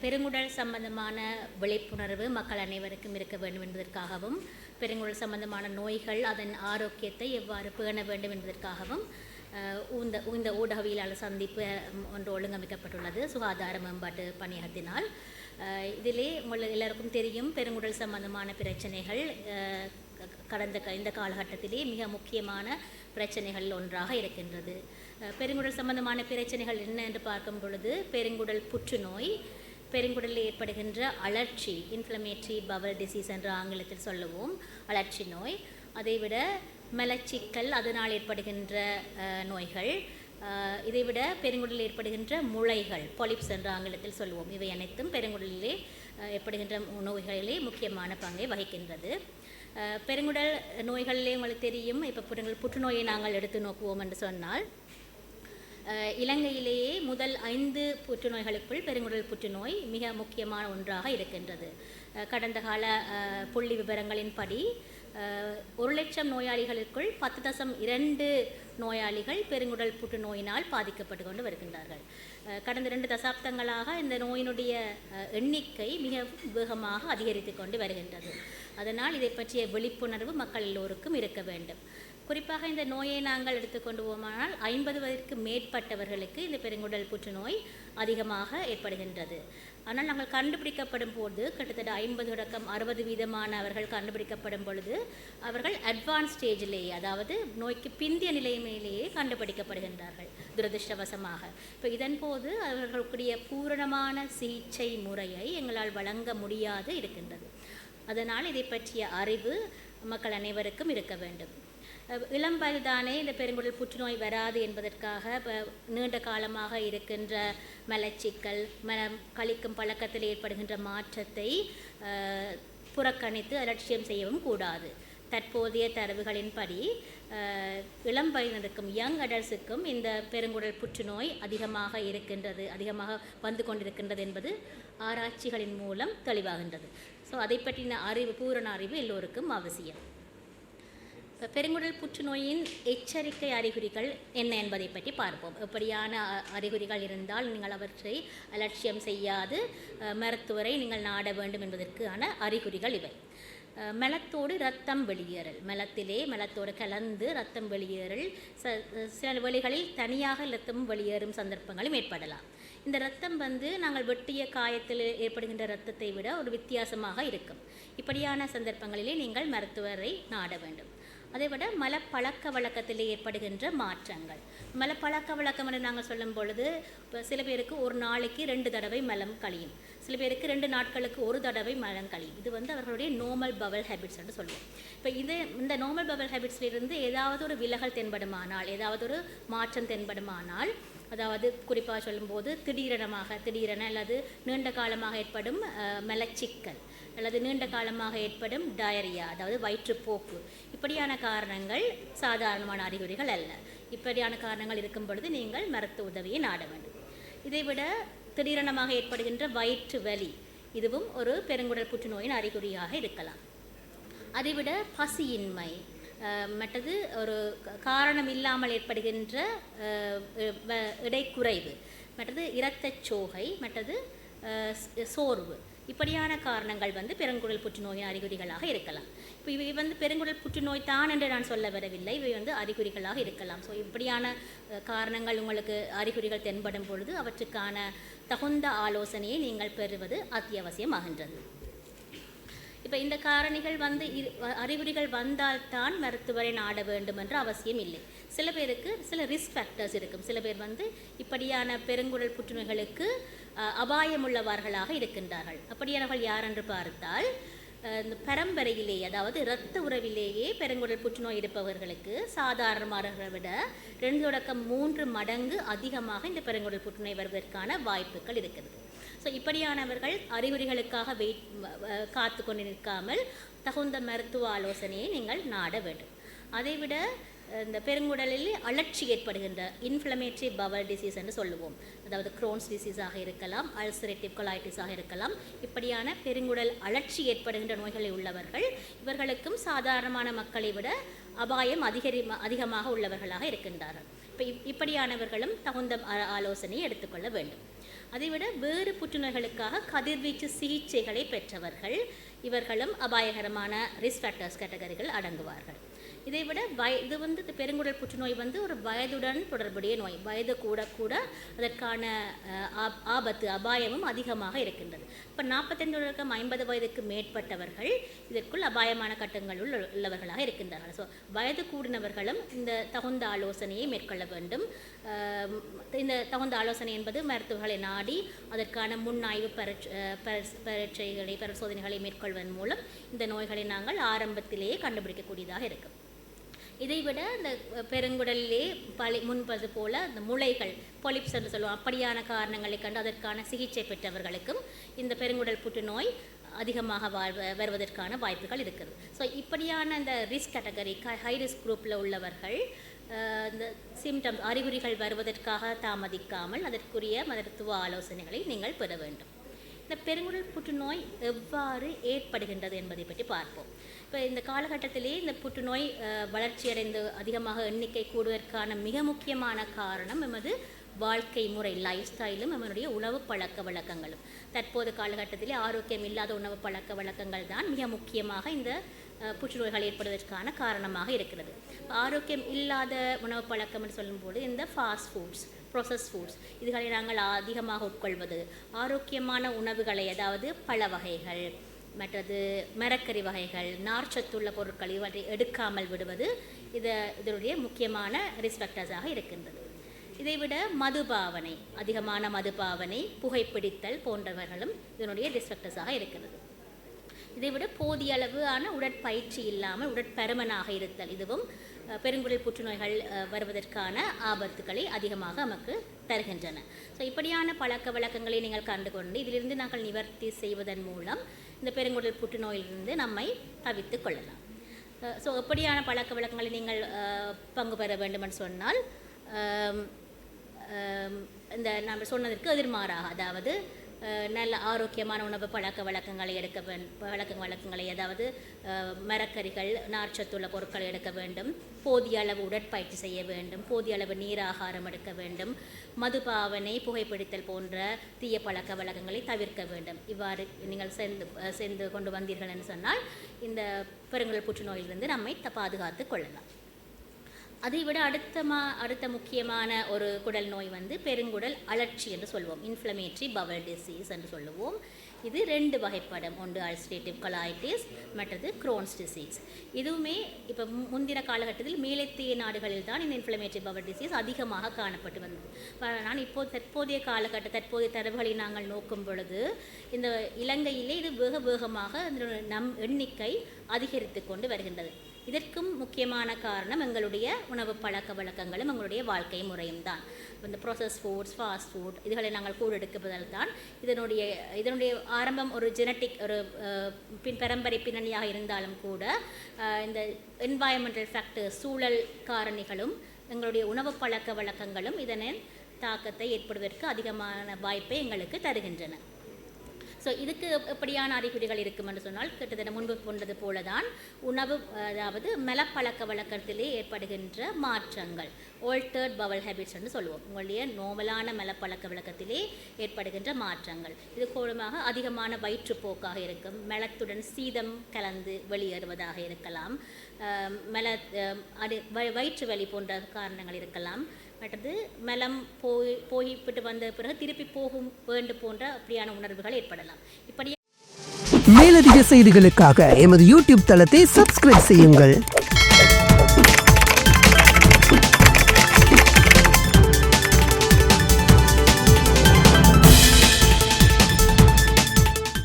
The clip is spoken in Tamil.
பெருங்குடல் சம்பந்தமான விழிப்புணர்வு மக்கள் அனைவருக்கும் இருக்க வேண்டும் என்பதற்காகவும், பெருங்குடல் சம்பந்தமான நோய்கள் அதன் ஆரோக்கியத்தை எவ்வாறு பேண வேண்டும் என்பதற்காகவும் இந்த ஊடகவியலாளர் சந்திப்பு ஒன்று ஒழுங்கமைக்கப்பட்டுள்ளது சுகாதார மேம்பாட்டு பணியகத்தினால். இதிலே எல்லாருக்கும் தெரியும், பெருங்குடல் சம்பந்தமான பிரச்சனைகள் இந்த காலகட்டத்திலே மிக முக்கியமான பிரச்சனைகள் ஒன்றாக இருக்கின்றது. பெருங்குடல் சம்பந்தமான பிரச்சனைகள் என்ன என்று பார்க்கும் பொழுது, பெருங்குடல் புற்றுநோய், பெருங்குடலில் ஏற்படுகின்ற அழற்சி, இன்ஃப்ளமேட்டரி பவல் டிசீஸ் என்று ஆங்கிலத்தில் சொல்லுவோம், அழற்சி நோய், அதைவிட மலச்சிக்கல், அதனால் ஏற்படுகின்ற நோய்கள், இதைவிட பெருங்குடலில் ஏற்படுகின்ற முளைகள், பாலிப்ஸ் என்று ஆங்கிலத்தில் சொல்லுவோம். இவை அனைத்தும் பெருங்குடலிலே ஏற்படுகின்ற நோய்களிலே முக்கியமான பங்கை வகிக்கின்றது. பெருங்குடல் நோய்களிலே உங்களுக்கு தெரியும், இப்போ புற்றுநோயை நாங்கள் எடுத்து நோக்குவோம் என்று சொன்னால், இலங்கையிலேயே முதல் 5 புற்றுநோய்களுக்குள் பெருங்குடல் புற்றுநோய் மிக முக்கியமான ஒன்றாக இருக்கின்றது. கடந்த கால புள்ளி விவரங்களின்படி 1,00,000 நோயாளிகளுக்குள் 10.2 நோயாளிகள் பெருங்குடல் புற்றுநோயினால் பாதிக்கப்பட்டு கொண்டு வருகின்றார்கள். கடந்த 2 தசாப்தங்களாக இந்த நோயினுடைய எண்ணிக்கை மிக வேகமாக அதிகரித்து கொண்டு வருகின்றது. அதனால் இதை பற்றிய விழிப்புணர்வு மக்கள் எல்லோருக்கும் இருக்க வேண்டும். குறிப்பாக இந்த நோயை நாங்கள் எடுத்துக்கொண்டு போமானால் 50 வயதிற்கு மேற்பட்டவர்களுக்கு இந்த பெருங்குடல் புற்றுநோய் அதிகமாக ஏற்படுகின்றது. ஆனால் நாங்கள் கண்டுபிடிக்கப்படும் போது கிட்டத்தட்ட 50-60% அவர்கள் கண்டுபிடிக்கப்படும் பொழுது அவர்கள் அட்வான்ஸ் ஸ்டேஜிலேயே, அதாவது நோய்க்கு பிந்திய நிலைமையிலேயே கண்டுபிடிக்கப்படுகின்றார்கள் துரதிருஷ்டவசமாக. இப்போ இதன் போது அவர்களுடைய பூரணமான சிகிச்சை முறையை எங்களால் வழங்க முடியாது இருக்கின்றது. அதனால் இதை பற்றிய அறிவு மக்கள் அனைவருக்கும் இருக்க வேண்டும். இளம் வயதானே இந்த பெருங்குடல் புற்றுநோய் வராது என்பதற்காக நீண்ட காலமாக இருக்கின்ற மலச்சிக்கல், கழிக்கும் பழக்கத்தில் ஏற்படுகின்ற மாற்றத்தை புறக்கணித்து அலட்சியம் செய்யவும் கூடாது. தற்போதைய தரவுகளின்படி இளம் வயதினருக்கும், யங் அடல்ட்ஸுக்கும் இந்த பெருங்குடல் புற்றுநோய் அதிகமாக வந்து கொண்டிருக்கின்றது என்பது ஆராய்ச்சிகளின் மூலம் தெளிவாகின்றது. ஸோ அதை பற்றின பூரண அறிவு எல்லோருக்கும் அவசியம். பெருங்குடல் புற்றுநோயின் எச்சரிக்கை அறிகுறிகள் என்ன என்பதை பற்றி பார்ப்போம். எப்படியான அறிகுறிகள் இருந்தால் நீங்கள் அவற்றை அலட்சியம் செய்யாது மருத்துவரை நீங்கள் நாட வேண்டும் என்பதற்கான அறிகுறிகள் இவை. மலத்தோடு இரத்தம் வெளியேறல், மலத்தோடு கலந்து இரத்தம் வெளியேறல், சில வழிகளில் தனியாக இரத்தம் வெளியேறும் சந்தர்ப்பங்களும் ஏற்படலாம். இந்த இரத்தம் நாங்கள் வெட்டிய காயத்தில் ஏற்படுகின்ற இரத்தத்தை விட ஒரு வித்தியாசமாக இருக்கும். இப்படியான சந்தர்ப்பங்களிலே நீங்கள் மருத்துவரை நாட வேண்டும். அதைவிட மலப்பழக்க வழக்கத்தில் ஏற்படுகின்ற மாற்றங்கள், மலப்பழக்க வழக்கம் என்று நாங்கள் சொல்லும் பொழுது, இப்போ சில பேருக்கு ஒரு நாளைக்கு 2 தடவை மலம் கழியும், சில பேருக்கு 2 நாட்களுக்கு 1 தடவை மலம் கழியும். இது அவர்களுடைய நார்மல் பவல் ஹேபிட்ஸ் என்று சொல்லுவோம். இப்போ இந்த நார்மல் பவல் ஹேபிட்ஸிலிருந்து ஏதாவது ஒரு விலகல் தென்படுமானால், ஏதாவது ஒரு மாற்றம் தென்படுமானால், அதாவது குறிப்பாக சொல்லும்போது திடீரென அல்லது நீண்ட காலமாக ஏற்படும் மலச்சிக்கல் அல்லது நீண்ட காலமாக ஏற்படும் டயரியா, அதாவது வயிற்றுப்போக்கு, இப்படியான காரணங்கள் சாதாரணமான அறிகுறிகள் அல்ல. இப்படியான காரணங்கள் இருக்கும் பொழுது நீங்கள் மருத்துவ உதவியை நாட வேண்டும். இதைவிட திடீரெனமாக ஏற்படுகின்ற வயிற்று வலி, இதுவும் ஒரு பெருங்குடல் புற்றுநோயின் அறிகுறியாக இருக்கலாம். அதைவிட பசியின்மை, மற்றது ஒரு காரணம் இல்லாமல் ஏற்படுகின்ற இடைக்குறைவு, மற்றது இரத்தச்சோகை, மற்றது சோர்வு, இப்படியான காரணங்கள் பெருங்குடல் புற்றுநோயின் அறிகுறிகளாக இருக்கலாம். இப்போ இவை பெருங்குடல் புற்றுநோய் தான் என்று நான் சொல்ல வரவில்லை, இவை அறிகுறிகளாக இருக்கலாம். ஸோ இப்படியான காரணங்கள் உங்களுக்கு அறிகுறிகள் தென்படும் பொழுது அவற்றுக்கான தகுந்த ஆலோசனையை நீங்கள் பெறுவது அத்தியாவசியமாகின்றது. இப்போ இந்த காரணிகள் அறிகுறிகள் வந்தால்தான் மருத்துவரை நாட வேண்டும் என்ற அவசியம் இல்லை. சில பேருக்கு சில ரிஸ்க் ஃபேக்டர்ஸ் இருக்கும். சில பேர் இப்படியான பெருங்குடல் புற்றுநோய்களுக்கு அபாயமுள்ளவர்களாக இருக்கின்றார்கள். அப்படியானவர்கள் யார் என்று பார்த்தால், இந்த பரம்பரையிலேயே, அதாவது இரத்த உறவிலேயே பெருங்குடல் புற்றுநோய் இருப்பவர்களுக்கு சாதாரணமானவர்களை விட 2.3 மடங்கு அதிகமாக இந்த பெருங்குடல் புற்றுநோய் வருவதற்கான வாய்ப்புகள் இருக்கிறது. ஸோ இப்படியானவர்கள் அறிகுறிகளுக்காக காத்து கொண்டு நிற்காமல் தகுந்த மருத்துவ ஆலோசனையை நீங்கள் நாட வேண்டும். அதைவிட இந்த பெருங்குடலில் அழற்சி ஏற்படுகின்ற இன்ஃப்ளமேட்டரி பவல் டிசீஸ் என்று சொல்லுவோம், அதாவது குரோன்ஸ் டிசீஸாக இருக்கலாம், அல்சரேட்டிவ் கொலைட்டிஸாக இருக்கலாம். இப்படியான பெருங்குடல் அழற்சி ஏற்படுகின்ற நோய்களை உள்ளவர்கள், இவர்களுக்கும் சாதாரணமான மக்களை விட அபாயம் அதிகமாக உள்ளவர்களாக இருக்கின்றார்கள். இப்படியானவர்களும் தகுந்த ஆலோசனையை எடுத்துக்கொள்ள வேண்டும். அதைவிட வேறு புற்றுநோய்களுக்காக கதிர்வீச்சு சிகிச்சைகளை பெற்றவர்கள் இவர்களும் அபாயகரமான ரிஸ்க் ஃபேக்டர்ஸ் கேட்டகரிகள் அடங்குவார்கள். இதைவிட இது பெருங்குடல் புற்றுநோய் ஒரு வயதுடன் தொடர்புடைய நோய். வயது கூட கூட அதற்கான ஆபத்து அபாயமும் அதிகமாக இருக்கின்றது. இப்போ 45 தொடக்கம் 50 வயதுக்கு மேற்பட்டவர்கள் இதற்குள் அபாயமான கட்டங்கள் உள்ளவர்களாக இருக்கின்றார்கள். ஸோ வயது கூடினவர்களும் இந்த தகுந்த ஆலோசனையை மேற்கொள்ள வேண்டும். இந்த தகுந்த ஆலோசனை என்பது மருத்துவர்களை நாடி அதற்கான முன்னாய்வு பரீட்சைகளை பரிசோதனைகளை மேற்கொள்வதன் மூலம் இந்த நோய்களை நாங்கள் ஆரம்பத்திலேயே கண்டுபிடிக்கக்கூடியதாக இருக்கும். இதைவிட இந்த பெருங்குடலிலே முன்பது போல இந்த முளைகள் பொலிப்ஸ் என்று சொல்லுவோம், அப்படியான காரணங்களை கண்டு அதற்கான சிகிச்சை பெற்றவர்களுக்கும் இந்த பெருங்குடல் புற்றுநோய் அதிகமாக வருவதற்கான வாய்ப்புகள் இருக்குது. ஸோ இப்படியான இந்த ரிஸ்க் கேட்டகரி ஹை ரிஸ்க் குரூப்பில் உள்ளவர்கள் இந்த சிம்டம்ஸ் அறிகுறிகள் வருவதற்காக தாமதிக்காமல் அதற்குரிய மருத்துவ ஆலோசனைகளை நீங்கள் பெற வேண்டும். இந்த பெருங்குடல் புற்றுநோய் எவ்வாறு ஏற்படுகின்றது என்பதை பற்றி பார்ப்போம். இப்போ இந்த காலகட்டத்திலே இந்த புற்றுநோய் வளர்ச்சியடைந்து அதிகமாக எண்ணிக்கை கூடுவதற்கான மிக முக்கியமான காரணம் எமது வாழ்க்கை முறை, லைஃப் ஸ்டைலும் நம்மளுடைய உணவு பழக்க வழக்கங்களும். தற்போது காலகட்டத்திலே ஆரோக்கியம் இல்லாத உணவு பழக்க வழக்கங்கள் தான் மிக முக்கியமாக இந்த புற்றுநோய்கள் ஏற்படுவதற்கான காரணமாக இருக்கிறது. ஆரோக்கியம் இல்லாத உணவு பழக்கம் என்று சொல்லும்போது இந்த ஃபாஸ்ட் ஃபுட்ஸ், ப்ரொசஸ் ஃபுட்ஸ் இதுகளை நாங்கள் அதிகமாக உட்கொள்வது, ஆரோக்கியமான உணவுகளை அதாவது பழ வகைகள் மற்றது மரக்கறி வகைகள் நார்ச்சத்துள்ள பொருட்கள் இவற்றை எடுக்காமல் விடுவது இதனுடைய முக்கியமான ரிஸ்க் ஃபேக்டர்ஸாக இருக்கின்றது. இதைவிட மதுபாவனை, அதிகமான மதுபாவனை, புகைப்பிடித்தல் போன்றவர்களும் இதனுடைய ரிஸ்க் ஃபேக்டர்ஸாக இருக்கிறது. இதைவிட போதிய அளவான உடற்பயிற்சி இல்லாமல் உடற்பருமனாக இருத்தல், இதுவும் பெருங்குடல் புற்றுநோய்கள் வருவதற்கான ஆபத்துக்களை அதிகமாக நமக்கு தருகின்றன. ஸோ இப்படியான பழக்க வழக்கங்களை நீங்கள் கண்டுகொண்டு இதிலிருந்து நாங்கள் நிவர்த்தி செய்வதன் மூலம் இந்த பெருங்குடல் புற்றுநோயிலிருந்து நம்மை தவிர்த்து கொள்ளலாம். ஸோ எப்படியான பழக்க வழக்கங்களை நீங்கள் பங்கு பெற வேண்டுமென்று சொன்னால் இந்த நம்ம சொன்னதற்கு எதிர்மாறாக, அதாவது நல்ல ஆரோக்கியமான உணவு பழக்க வழக்கங்களை வழக்கங்களை அதாவது மரக்கறிகள் நார்ச்சத்துள்ள பொருட்களை எடுக்க வேண்டும், போதிய அளவு உடற்பயிற்சி செய்ய வேண்டும், போதிய அளவு நீராகாரம் எடுக்க வேண்டும், மதுபாவனை புகைப்பிடித்தல் போன்ற தீய பழக்க வழக்கங்களை தவிர்க்க வேண்டும். இவ்வாறு நீங்கள் சேர்ந்து கொண்டு வந்தீர்கள் என்று சொன்னால் இந்த பெருங்குடல் புற்றுநோயிலிருந்து நம்மை பாதுகாத்து கொள்ளலாம். அதைவிட அடுத்த முக்கியமான ஒரு குடல் நோய் பெருங்குடல் அழற்சி என்று சொல்லுவோம், இன்ஃப்ளமேட்டரி பவல் டிசீஸ் என்று சொல்லுவோம். இது 2 வகைப்படும், ஒன்று அல்சரேட்டிவ் கொலைட்டிஸ், மற்றது குரோன்ஸ் டிசீஸ். இதுவுமே இப்போ முந்தின காலகட்டத்தில் மேலத்திய நாடுகளில் தான் இந்த இன்ஃப்ளமேட்டரி பவல் டிசீஸ் அதிகமாக காணப்பட்டு வந்தது. ஆனால் தற்போதைய தற்போதைய தரவுகளை நாங்கள் நோக்கும் பொழுது இந்த இலங்கையிலே இது வேகமாக எண்ணிக்கை அதிகரித்து கொண்டு வருகின்றது. இதற்கும் முக்கியமான காரணம் எங்களுடைய உணவு பழக்க வழக்கங்களும் எங்களுடைய வாழ்க்கை முறையும் தான். இந்த ப்ராசஸ் ஃபுட்ஸ், ஃபாஸ்ட் ஃபுட் இதுகளை நாங்கள் கூடெடுக்குவதால் தான் இதனுடைய ஆரம்பம் ஒரு ஜெனட்டிக் ஒரு பரம்பரை பின்னணியாக இருந்தாலும் கூட இந்த என்வாயன்மெண்டல் ஃபேக்டர்ஸ் சூழல் காரணிகளும் எங்களுடைய உணவு பழக்க வழக்கங்களும் இதனின் தாக்கத்தை ஏற்படுவதற்கு அதிகமான வாய்ப்பை எங்களுக்கு தருகின்றன. ஸோ இதுக்கு எப்படியான அறிகுறிகள் இருக்கும் என்று சொன்னால் கிட்டத்தட்ட முன்பு போன்றது போல தான் உணவு, அதாவது மலப்பழக்க வழக்கத்திலே ஏற்படுகின்ற மாற்றங்கள், ஆல்டர்ட் பவல் ஹேபிட்ஸ் என்று சொல்லுவோம். உங்களுடைய நோமலான மலப்பழக்க வழக்கத்திலே ஏற்படுகின்ற மாற்றங்கள் இது மூலமாக அதிகமான வயிற்றுப்போக்காக இருக்கும், மலத்துடன் சீதம் கலந்து வெளியேறுவதாக இருக்கலாம், வயிற்று வலி போன்ற காரணங்கள் இருக்கலாம், மற்றது மலம் போய்விட்டு வந்த பிறகு திருப்பி போகும் வேண்டும் போன்ற அப்படியான உணர்வுகள் ஏற்படலாம். இப்படி மேலதிக செய்திகளுக்காக எமது யூடியூப் தளத்தை சப்ஸ்கிரைப் செய்யுங்கள்.